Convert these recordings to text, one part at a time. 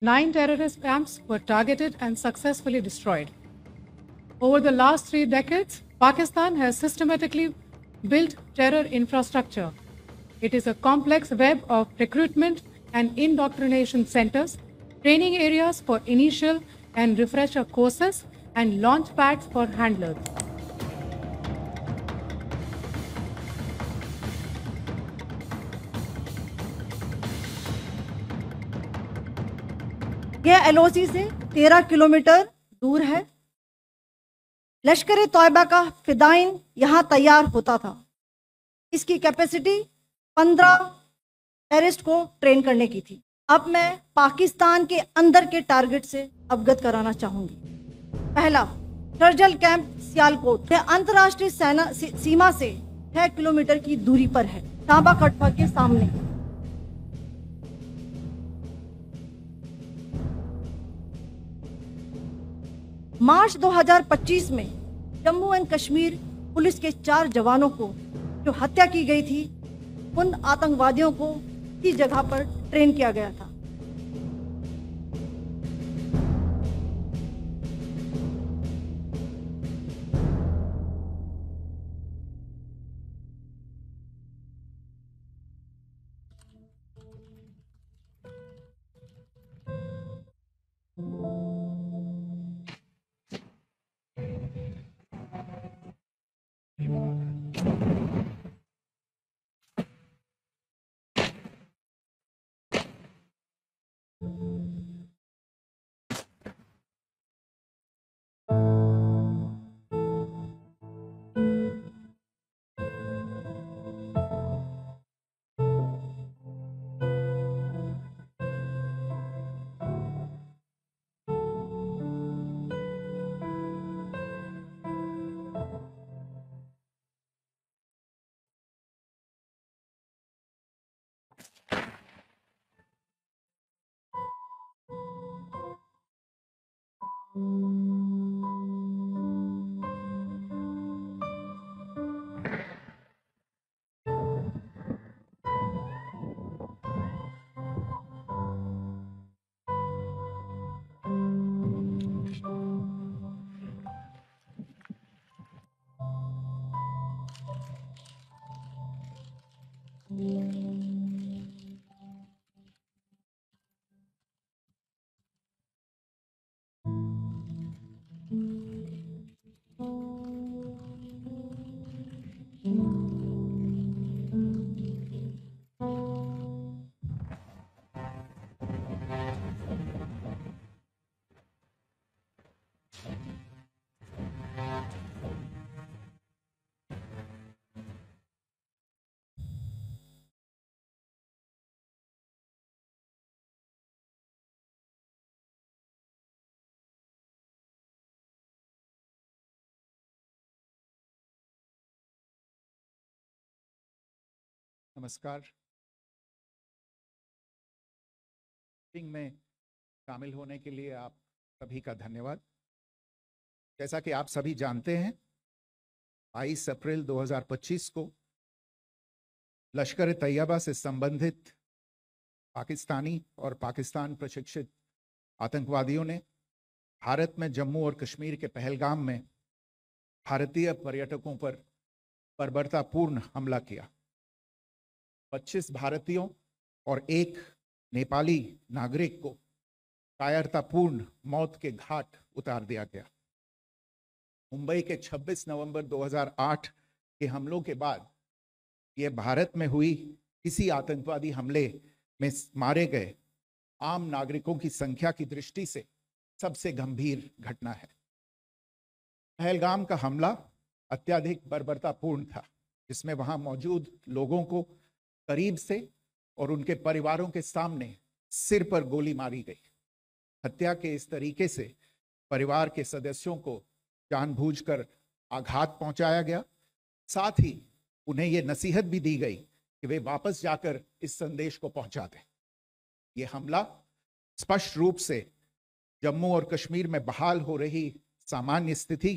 9 terrorist camps were targeted and successfully destroyed. Over the last 3 decades, Pakistan has systematically built terror infrastructure. It is a complex web of recruitment and indoctrination centers, training areas for initial and refresher courses, and launch pads for handlers. यह LOC से 13 kilometre दूर है। लश्कर तौयबा का फिदाइन यहाँ तैयार होता था। इसकी कैपेसिटी 15 टेररिस्ट को ट्रेन करने की थी। अब मैं पाकिस्तान के अंदर के टारगेट से अवगत कराना चाहूंगी। पहला, शर्जल कैंप सियालकोट। यह अंतर्राष्ट्रीय सीमा से 6 किलोमीटर की दूरी पर है, तांबा कटवा के सामने। मार्च 2025 में जम्मू एंड कश्मीर पुलिस के 4 जवानों को जो हत्या की गई थी, उन आतंकवादियों को इस जगह पर ट्रेन किया गया था। नमस्कार। मीटिंग में शामिल होने के लिए आप सभी का धन्यवाद। जैसा कि आप सभी जानते हैं, 22 अप्रैल 2025 को लश्कर तैयबा से संबंधित पाकिस्तानी और पाकिस्तान प्रशिक्षित आतंकवादियों ने भारत में जम्मू और कश्मीर के पहलगाम में भारतीय पर्यटकों पर बर्बरतापूर्ण हमला किया। 25 भारतीयों और एक नेपाली नागरिक को कायरतापूर्ण मौत के घाट उतार दिया गया। मुंबई के 26 नवंबर 2008 के हमलों के बाद यह भारत में हुई किसी आतंकवादी हमले में मारे गए आम नागरिकों की संख्या की दृष्टि से सबसे गंभीर घटना है। पहलगाम का हमला अत्यधिक बर्बरतापूर्ण था, जिसमें वहां मौजूद लोगों को करीब से और उनके परिवारों के सामने सिर पर गोली मारी गई। हत्या के इस तरीके से परिवार के सदस्यों को जानबूझकर आघात पहुंचाया गया। साथ ही उन्हें यह नसीहत भी दी गई कि वे वापस जाकर इस संदेश को पहुंचा दें। यह हमला स्पष्ट रूप से जम्मू और कश्मीर में बहाल हो रही सामान्य स्थिति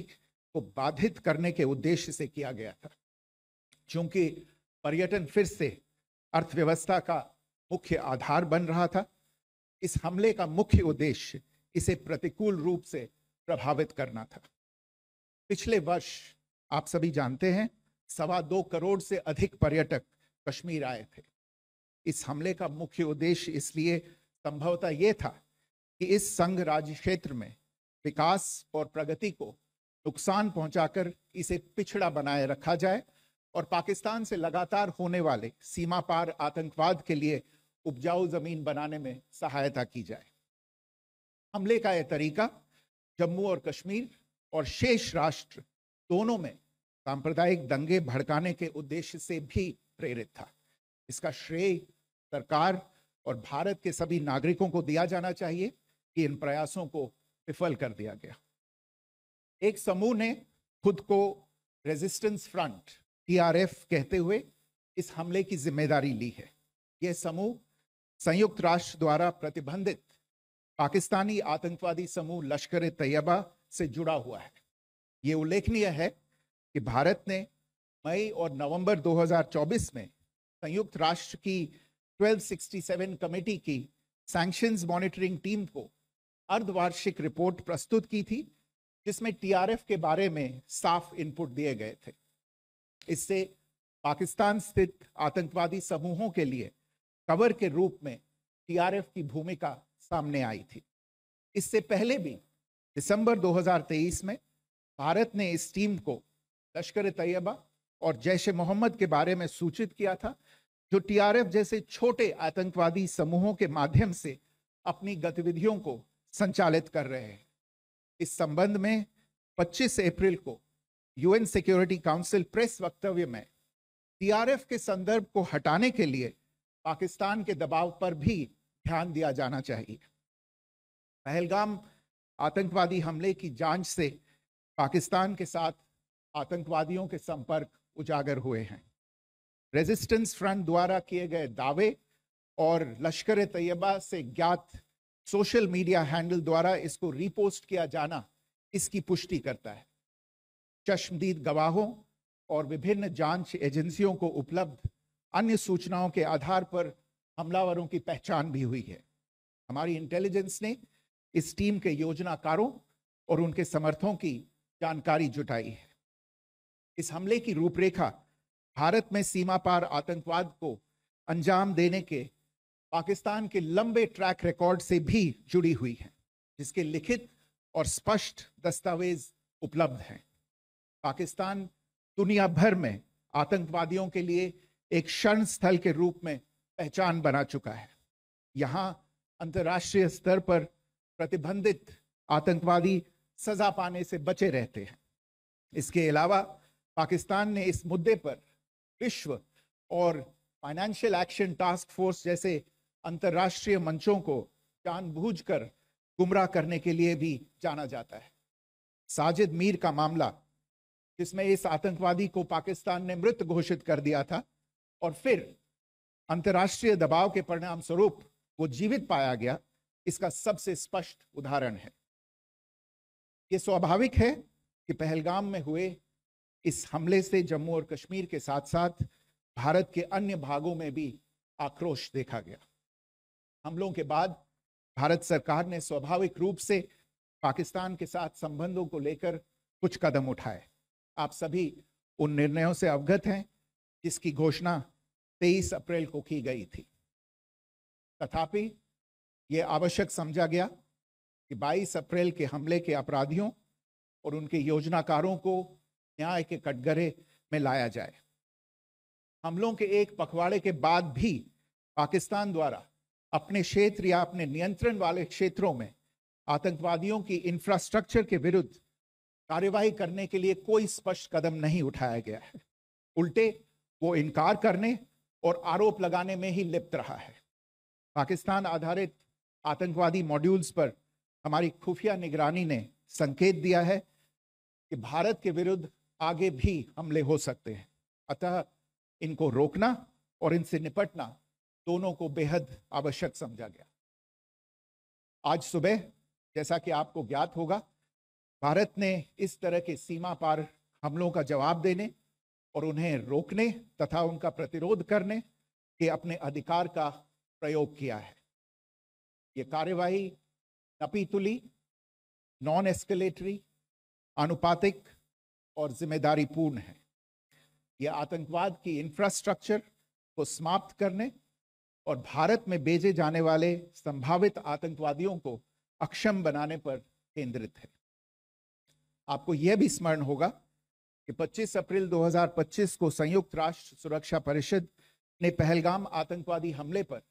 को बाधित करने के उद्देश्य से किया गया था। चूंकि पर्यटन फिर से अर्थव्यवस्था का मुख्य आधार बन रहा था, इस हमले का मुख्य उद्देश्य इसे प्रतिकूल रूप से प्रभावित करना था। पिछले वर्ष आप सभी जानते हैं 2.25 करोड़ से अधिक पर्यटक कश्मीर आए थे। इस हमले का मुख्य उद्देश्य इसलिए संभवतः यह था कि इस संघ राज्य क्षेत्र में विकास और प्रगति को नुकसान पहुंचाकर इसे पिछड़ा बनाए रखा जाए और पाकिस्तान से लगातार होने वाले सीमा पार आतंकवाद के लिए उपजाऊ जमीन बनाने में सहायता की जाए। हमले का यह तरीका जम्मू और कश्मीर और शेष राष्ट्र दोनों में सांप्रदायिक दंगे भड़काने के उद्देश्य से भी प्रेरित था। इसका श्रेय सरकार और भारत के सभी नागरिकों को दिया जाना चाहिए कि इन प्रयासों को विफल कर दिया गया। एक समूह ने खुद को रेजिस्टेंस फ्रंट टीआरएफ कहते हुए इस हमले की जिम्मेदारी ली है। यह समूह संयुक्त राष्ट्र द्वारा प्रतिबंधित पाकिस्तानी आतंकवादी समूह लश्कर ए तैयबा से जुड़ा हुआ है। यह उल्लेखनीय है कि भारत ने मई और नवंबर 2024 में संयुक्त राष्ट्र की 1267 कमेटी की सैंक्शंस मॉनिटरिंग टीम को अर्धवार्षिक रिपोर्ट प्रस्तुत की थी, जिसमें टीआरएफ के बारे में साफ इनपुट दिए गए थे। इससे पाकिस्तान स्थित आतंकवादी समूहों के लिए कवर के रूप में टीआरएफ की भूमिका सामने आई थी। इससे पहले भी दिसंबर 2023 में भारत ने इस टीम को लश्कर ए तैयबा और जैश ए मोहम्मद के बारे में सूचित किया था, जो टीआरएफ जैसे छोटे आतंकवादी समूहों के माध्यम से अपनी गतिविधियों को संचालित कर रहे हैं। इस संबंध में 25 अप्रैल को यूएन सिक्योरिटी काउंसिल प्रेस वक्तव्य में टीआरएफ के संदर्भ को हटाने के लिए पाकिस्तान के दबाव पर भी ध्यान दिया जाना चाहिए। पहलगाम आतंकवादी हमले की जांच से पाकिस्तान के साथ आतंकवादियों के संपर्क उजागर हुए हैं। रेजिस्टेंस फ्रंट द्वारा किए गए दावे और लश्कर ए तैयबा से ज्ञात सोशल मीडिया हैंडल द्वारा इसको रीपोस्ट किया जाना इसकी पुष्टि करता है। चश्मदीद गवाहों और विभिन्न जांच एजेंसियों को उपलब्ध अन्य सूचनाओं के आधार पर हमलावरों की पहचान भी हुई है। हमारी इंटेलिजेंस ने इस टीम के योजनाकारों और उनके समर्थकों की जानकारी जुटाई है। इस हमले की रूपरेखा भारत में सीमा पार आतंकवाद को अंजाम देने के पाकिस्तान के लंबे ट्रैक रिकॉर्ड से भी जुड़ी हुई है, जिसके लिखित और स्पष्ट दस्तावेज उपलब्ध हैं। पाकिस्तान दुनिया भर में आतंकवादियों के लिए एक शरण स्थल के रूप में पहचान बना चुका है। यहाँ अंतर्राष्ट्रीय स्तर पर प्रतिबंधित आतंकवादी सजा पाने से बचे रहते हैं। इसके अलावा पाकिस्तान ने इस मुद्दे पर विश्व और फाइनेंशियल एक्शन टास्क फोर्स जैसे अंतर्राष्ट्रीय मंचों को जानबूझकर गुमराह करने के लिए भी जाना जाता है। साजिद मीर का मामला, जिसमें इस आतंकवादी को पाकिस्तान ने मृत घोषित कर दिया था और फिर अंतर्राष्ट्रीय दबाव के परिणाम स्वरूप वो जीवित पाया गया, इसका सबसे स्पष्ट उदाहरण है। ये स्वाभाविक है कि पहलगाम में हुए इस हमले से जम्मू और कश्मीर के साथ साथ भारत के अन्य भागों में भी आक्रोश देखा गया। हमलों के बाद भारत सरकार ने स्वाभाविक रूप से पाकिस्तान के साथ संबंधों को लेकर कुछ कदम उठाए। आप सभी उन निर्णयों से अवगत हैं जिसकी घोषणा 23 अप्रैल को की गई थी। तथापि यह आवश्यक समझा गया कि 22 अप्रैल के हमले के अपराधियों और उनके योजनाकारों को न्याय के कटघरे में लाया जाए। हमलों के एक पखवाड़े के बाद भी पाकिस्तान द्वारा अपने क्षेत्र या अपने नियंत्रण वाले क्षेत्रों में आतंकवादियों की इंफ्रास्ट्रक्चर के विरुद्ध कार्यवाही करने के लिए कोई स्पष्ट कदम नहीं उठाया गया है। उल्टे वो इनकार करने और आरोप लगाने में ही लिप्त रहा है। पाकिस्तान आधारित आतंकवादी मॉड्यूल्स पर हमारी खुफिया निगरानी ने संकेत दिया है कि भारत के विरुद्ध आगे भी हमले हो सकते हैं। अतः इनको रोकना और इनसे निपटना दोनों को बेहद आवश्यक समझा गया। आज सुबह, जैसा कि आपको ज्ञात होगा, भारत ने इस तरह के सीमा पार हमलों का जवाब देने और उन्हें रोकने तथा उनका प्रतिरोध करने के अपने अधिकार का प्रयोग किया है। ये कार्यवाही नपीतुली, नॉन एस्केलेटरी, आनुपातिक और जिम्मेदारीपूर्ण है। यह आतंकवाद की इंफ्रास्ट्रक्चर को समाप्त करने और भारत में भेजे जाने वाले संभावित आतंकवादियों को अक्षम बनाने पर केंद्रित है। आपको यह भी स्मरण होगा कि 25 अप्रैल 2025 को संयुक्त राष्ट्र सुरक्षा परिषद ने पहलगाम आतंकवादी हमले पर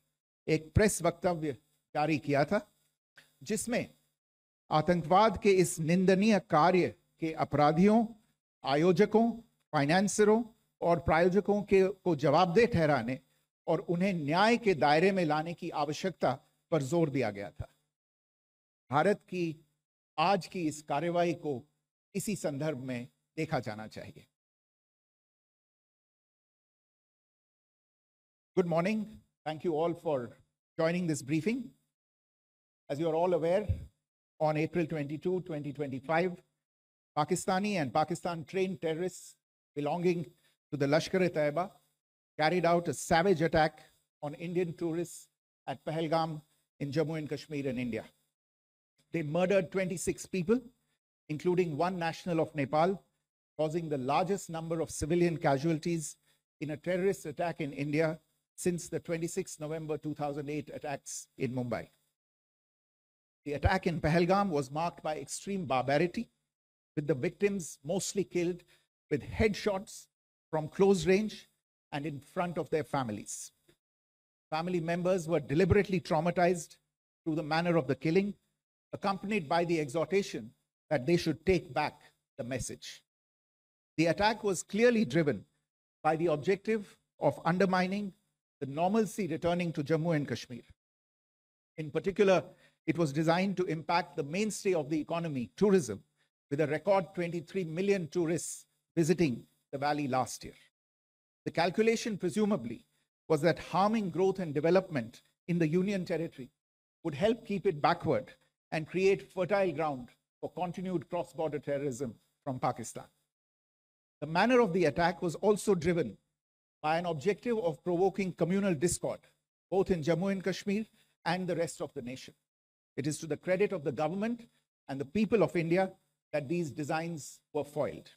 एक प्रेस वक्तव्य जारी किया था, जिसमें आतंकवाद के इस निंदनीय कार्य के अपराधियों, आयोजकों, फाइनेंसरों और प्रायोजकों को जवाबदेह ठहराने और उन्हें न्याय के दायरे में लाने की आवश्यकता पर जोर दिया गया था। भारत की आज की इस कार्यवाही को इसी संदर्भ में देखा जाना चाहिए। Good morning. Thank you all for joining this briefing. As you are all aware, on April 22, 2025, Pakistani and Pakistan-trained terrorists belonging to the Lashkar-e-Taiba carried out a savage attack on Indian tourists at Pahalgam in Jammu and Kashmir in India. They murdered 26 people, including one national of Nepal, causing the largest number of civilian casualties in a terrorist attack in India since the 26 November 2008 attacks in Mumbai. The attack in Pahalgam was marked by extreme barbarity, with the victims mostly killed with headshots from close range and in front of their families. Family members were deliberately traumatized through the manner of the killing, accompanied by the exhortation that they should take back the message. The attack was clearly driven by the objective of undermining the normalcy returning to Jammu and Kashmir. In particular, it was designed to impact the mainstay of the economy, tourism, with a record 23 million tourists visiting the valley last year. The calculation, presumably, was that harming growth and development in the Union Territory would help keep it backward and create fertile ground for continued cross-border terrorism from Pakistan. The manner of the attack was also driven by an objective of provoking communal discord, both in Jammu and Kashmir and the rest of the nation. It is to the credit of the government and the people of India that these designs were foiled.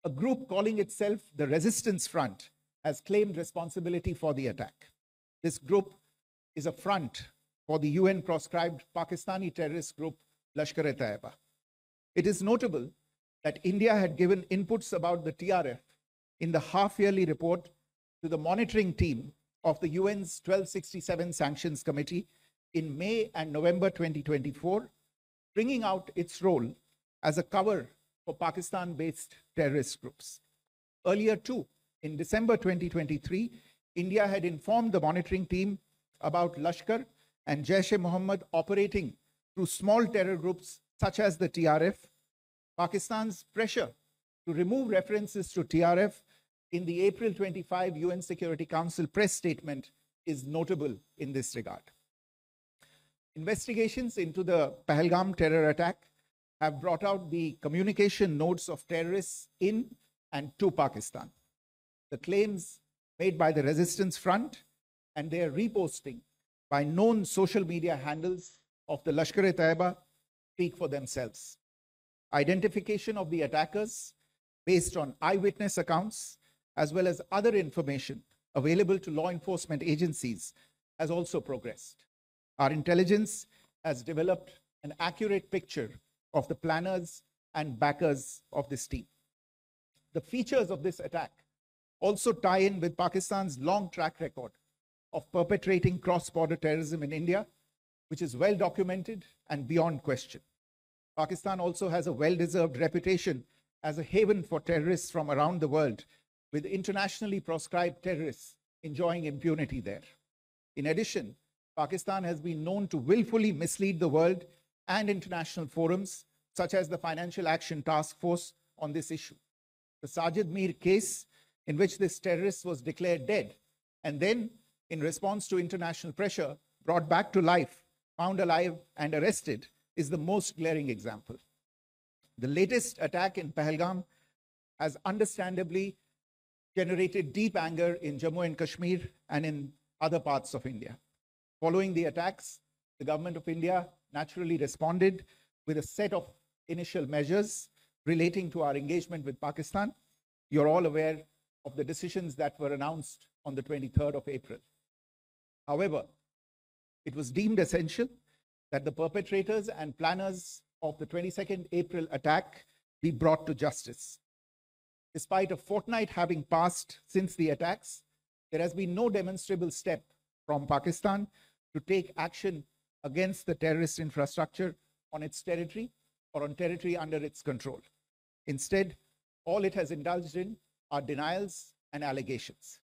A group calling itself the Resistance Front has claimed responsibility for the attack. This group is a front for the UN-proscribed Pakistani terrorist group Lashkar-e-Taiba. It is notable that India had given inputs about the TRF in the half-yearly report to the monitoring team of the UN's 1267 Sanctions Committee in May and November 2024, bringing out its role as a cover for Pakistan-based terrorist groups. Earlier too, in December 2023, India had informed the monitoring team about Lashkar and Jaish-e-Mohammed operating through small terror groups such as the TRF. Pakistan's pressure to remove references to TRF in the April 25 UN Security Council press statement is notable in this regard. Investigations into the Pahalgam terror attack have brought out the communication notes of terrorists in and to Pakistan. The claims made by the Resistance Front and their reposting by known social media handles of the Lashkar-e-Taiba speak for themselves. Identification of the attackers based on eyewitness accounts, as well as other information available to law enforcement agencies, has also progressed. Our intelligence has developed an accurate picture of the planners and backers of this team. The features of this attack also tie in with Pakistan's long track record of perpetrating cross-border terrorism in India, which is well documented and beyond question. Pakistan also has a well-deserved reputation as a haven for terrorists from around the world, with internationally proscribed terrorists enjoying impunity there. In addition, Pakistan has been known to willfully mislead the world and international forums, such as the Financial Action Task Force, on this issue. The Sajid Mir case, in which this terrorist was declared dead and then, in response to international pressure, brought back to life, found alive and arrested, is the most glaring example. The latest attack in Pahalgam has understandably generated deep anger in Jammu and Kashmir and in other parts of India. Following the attacks, the government of India naturally responded with a set of initial measures relating to our engagement with Pakistan. You're all aware of the decisions that were announced on the 23rd of April. However, it was deemed essential that the perpetrators and planners of the 22nd April attack be brought to justice. Despite a fortnight having passed since the attacks, there has been no demonstrable step from Pakistan to take action against the terrorist infrastructure on its territory or on territory under its control. Instead, all it has indulged in are denials and allegations.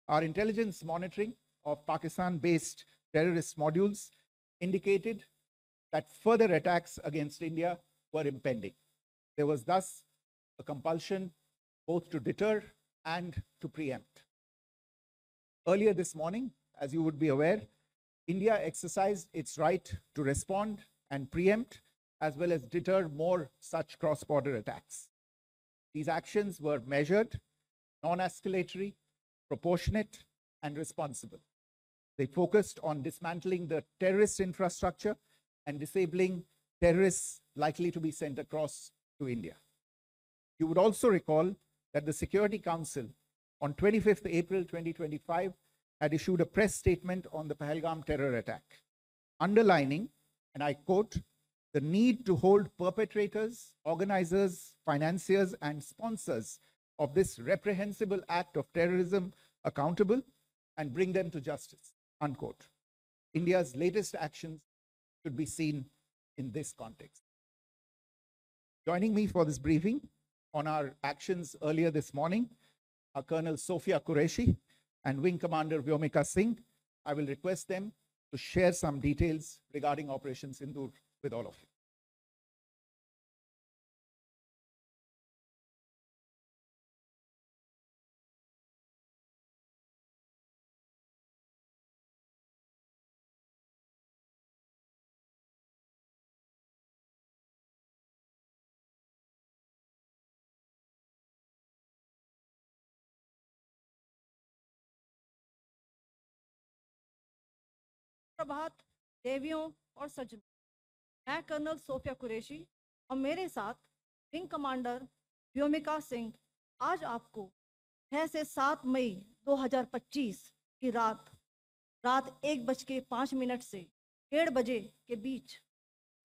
Our intelligence monitoring of Pakistan-based terrorist modules indicated that further attacks against India were impending. There was thus a compulsion both to deter and to preempt. Earlier this morning, as you would be aware, India exercised its right to respond and preempt as well as deter more such cross-border attacks. These actions were measured, non-escalatory, proportionate, and responsible. They focused on dismantling the terrorist infrastructure and disabling terrorists likely to be sent across to India. You would also recall that the Security Council on 25th April 2025 had issued a press statement on the Pahalgam terror attack, underlining, and I quote, the need to hold perpetrators, organizers, financiers, and sponsors of this reprehensible act of terrorism accountable and bring them to justice, unquote. India's latest actions should be seen in this context. Joining me for this briefing on our actions earlier this morning are Colonel Sophia Qureshi and Wing Commander Vyomika Singh. I will request them to share some details regarding Operation Sindoor with all of you. प्रभात देवियों और सज्जनों, मैं colonel Sophia Qureshi और मेरे साथ wing commander Vyomika Singh आज आपको 6 से 7 मई 2025 की रात 1:05 से 1:30 बजे के बीच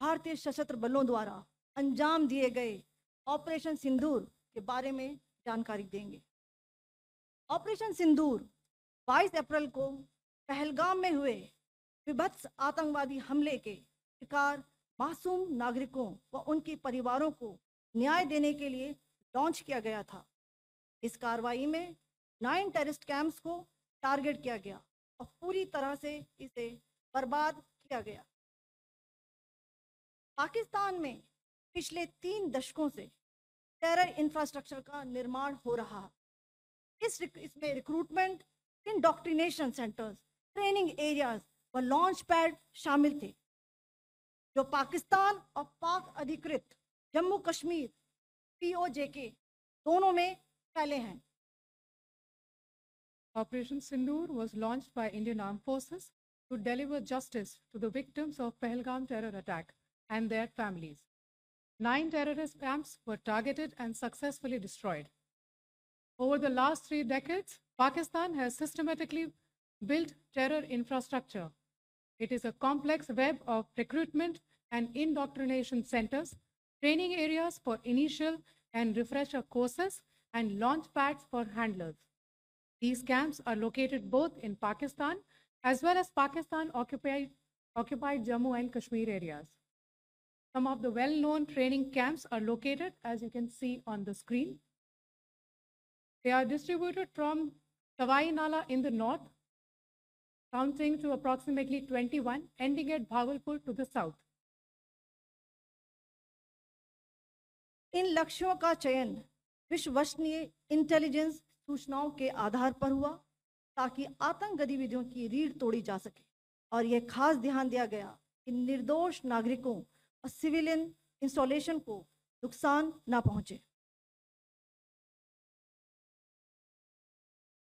भारतीय सशस्त्र बलों द्वारा अंजाम दिए गए ऑपरेशन सिंदूर के बारे में जानकारी देंगे। ऑपरेशन सिंदूर 22 अप्रैल को पहलगाम में हुए विभत्स आतंकवादी हमले के शिकार मासूम नागरिकों व उनके परिवारों को न्याय देने के लिए लॉन्च किया गया था। इस कार्रवाई में 9 टेररिस्ट कैंप्स को टारगेट किया गया और पूरी तरह से इसे बर्बाद किया गया। पाकिस्तान में पिछले 3 दशकों से टेरर इंफ्रास्ट्रक्चर का निर्माण हो रहा है। इसमें recruitment, indoctrination centres, training areas व लॉन्च पैड शामिल थे, जो पाकिस्तान और पाक अधिकृत जम्मू कश्मीर POJK दोनों में फैले हैं। Operation Sindoor was launched by Indian Armed Forces to deliver justice to the victims of Pahalgam terror attack and their families. 9 terrorist camps were targeted and successfully destroyed. Over the last 3 decades, Pakistan has systematically built terror infrastructure. It is a complex web of recruitment and indoctrination centers, training areas for initial and refresher courses, and launch pads for handlers. These camps are located both in Pakistan as well as Pakistan-occupied Jammu and Kashmir areas. Some of the well-known training camps are located, as you can see on the screen. They are distributed from Tawai Nala in the north, counting to approximately 21, ending at Bhagalpur to the south. इन लक्ष्यों का चयन विश्वसनीय intelligence सूचनाओं के आधार पर हुआ ताकि आतंक गतिविधियों की रीढ़ तोड़ी जा सके, और यह खास ध्यान दिया गया कि निर्दोष नागरिकों और सिविलियन इंस्टॉलेशन को नुकसान न पहुंचे।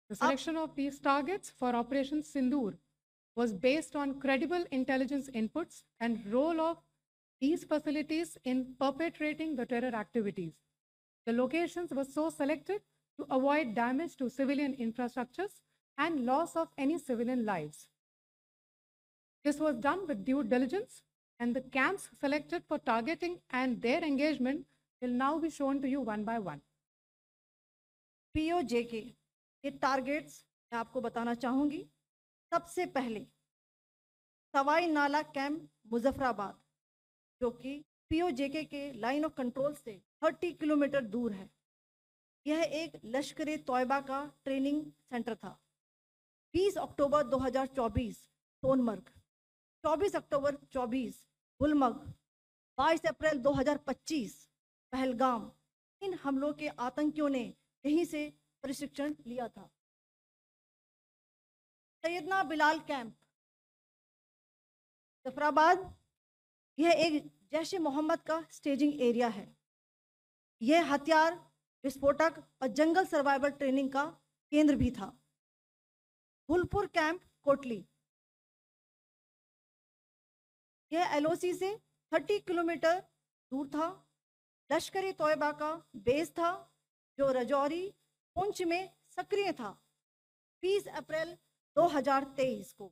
The selection of these targets for Operation Sindoor was based on credible intelligence inputs and role of these facilities in perpetrating the terror activities. The locations were so selected to avoid damage to civilian infrastructures and loss of any civilian lives. This was done with due diligence, and the camps selected for targeting and their engagement will now be shown to you one by one. PoJK के targets मैं आपको बताना चाहूंगी। सबसे पहले सवाई नाला camp Muzaffarabad, जो कि पीओजेके के लाइन ऑफ कंट्रोल से 30 किलोमीटर दूर है। यह एक लश्कर तोयबा का ट्रेनिंग सेंटर था। 20 अक्टूबर 2024 सोनमर्ग, 24 अक्टूबर 24 गुलमर्ग, 22 अप्रैल 2025 पहलगाम, इन हमलों के आतंकियों ने यहीं से प्रशिक्षण लिया था। सैयदना बिलाल कैंप जफराबाद, यह एक जैश ए मोहम्मद का स्टेजिंग एरिया है। यह हथियार, विस्फोटक और जंगल सर्वाइवल ट्रेनिंग का केंद्र भी था। गुलपुर कैंप कोटली, यह एलओसी से 30 किलोमीटर दूर था। लश्कर तोयबा का बेस था, जो रजौरी पुंछ में सक्रिय था। 20 अप्रैल 2023 को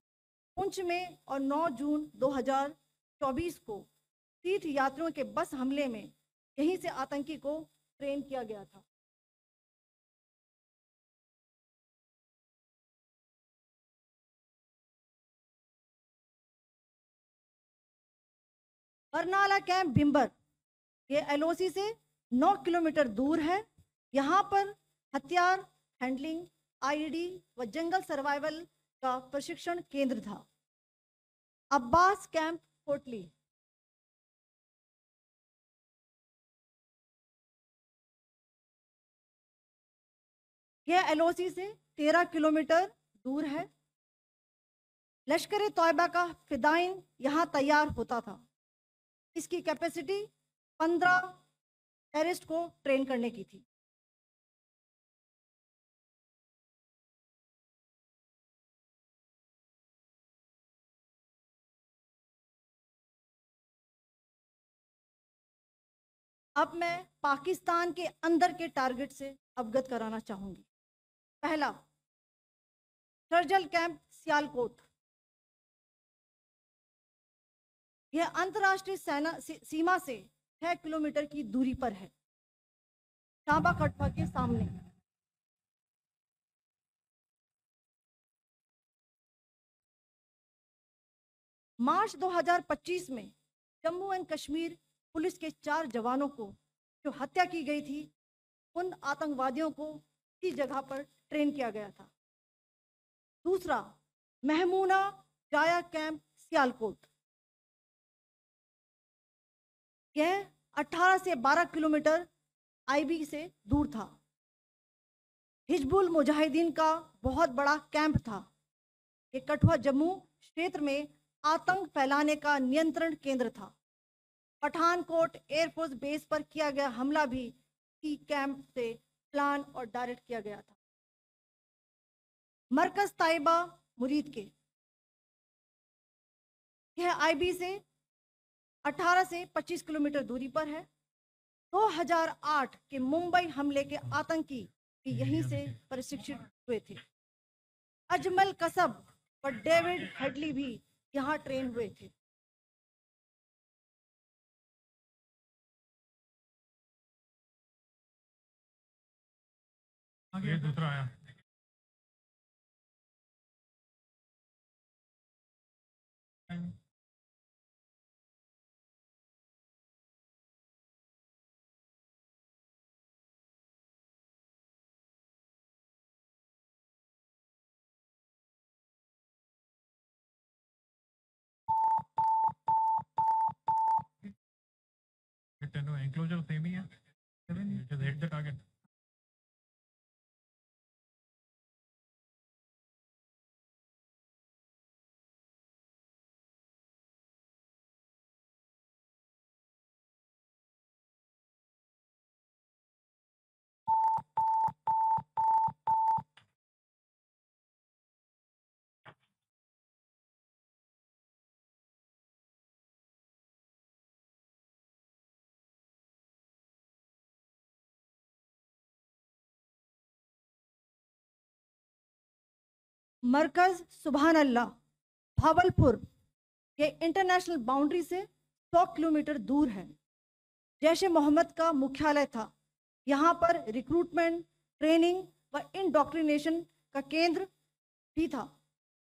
पुंछ में और 9 जून 2024 को तीर्थ यात्रियों के बस हमले में यहीं से आतंकी को ट्रेन किया गया था। बरनाला कैंप भिम्बर, ये एलओसी से 9 किलोमीटर दूर है। यहाँ पर हथियार हैंडलिंग, आईडी व जंगल सर्वाइवल का प्रशिक्षण केंद्र था। अब्बास कैंप कोटली, यह एलओसी से 13 किलोमीटर दूर है। लश्कर तोयबा का फिदाइन यहाँ तैयार होता था। इसकी कैपेसिटी 15 टेररिस्ट को ट्रेन करने की थी। अब मैं पाकिस्तान के अंदर के टारगेट से अवगत कराना चाहूंगी। पहला, सर्जल कैंप सियालकोट, यह अंतर्राष्ट्रीय सीमा से 6 किलोमीटर की दूरी पर है, शांबा कटवा के सामने। मार्च 2025 में जम्मू एंड कश्मीर पुलिस के 4 जवानों को जो हत्या की गई थी, उन आतंकवादियों को इस जगह पर ट्रेन किया गया था। दूसरा, महमूना जाया कैंप सियालकोट, यह 18 से 12 किलोमीटर आईबी से दूर था। हिजबुल मुजाहिदीन का बहुत बड़ा कैंप था। ये कठुआ जम्मू क्षेत्र में आतंक फैलाने का नियंत्रण केंद्र था। पठानकोट एयरफोर्स बेस पर किया गया हमला भी इसी कैंप से प्लान और डायरेक्ट किया गया था। मरकज ताइबा मुरीद के, यह आईबी से 18 से 25 किलोमीटर दूरी पर है। 2008 के मुंबई हमले के आतंकी भी यहीं से प्रशिक्षित हुए थे। अजमल कसब और डेविड हेडली भी यहाँ ट्रेन हुए थे। आगे दूसरा आया। एंक्लोजर सेम ही है, just hit the target. मरकज सुभान अल्लाह भावलपुर के इंटरनेशनल बाउंड्री से 100 किलोमीटर दूर है। जैश ए मोहम्मद का मुख्यालय था। यहाँ पर रिक्रूटमेंट, ट्रेनिंग व इंडोक्ट्रिनेशन का केंद्र भी था।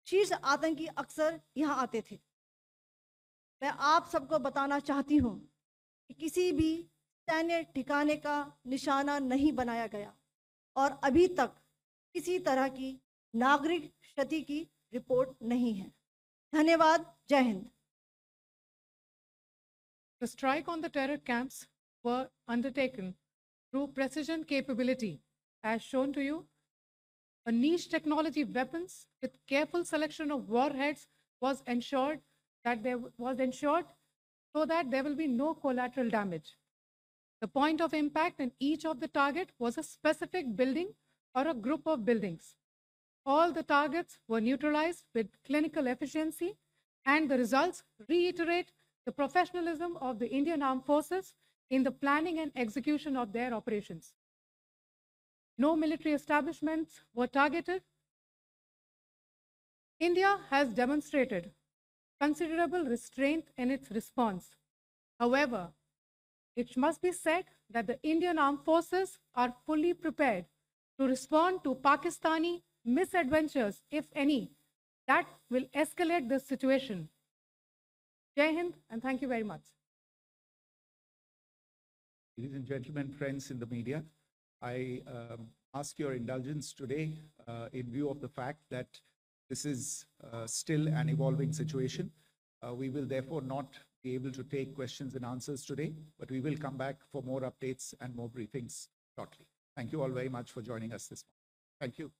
शीर्ष आतंकी अक्सर यहाँ आते थे। मैं आप सबको बताना चाहती हूँ कि किसी भी सैन्य ठिकाने का निशाना नहीं बनाया गया और अभी तक किसी तरह की नागरिक क्षति की रिपोर्ट नहीं है। धन्यवाद। जय Hind. The strike on the terror camps were undertaken through precision capability, as shown to you. A niche technology weapons with careful selection of warheads was ensured so that there will be no collateral damage. The point of impact in each of the target was a specific building or a group of buildings. All the targets were neutralized with clinical efficiency, and the results reiterate the professionalism of the Indian Armed Forces in the planning and execution of their operations. No military establishments were targeted. India has demonstrated considerable restraint in its response. However, it must be said that the Indian Armed Forces are fully prepared to respond to Pakistani misadventures, if any, that will escalate this situation. Jai Hind, and thank you very much. Ladies and gentlemen, friends in the media, I ask your indulgence today in view of the fact that this is still an evolving situation. We will therefore not be able to take questions and answers today, but we will come back for more updates and more briefings shortly. Thank you all very much for joining us this morning. Thank you.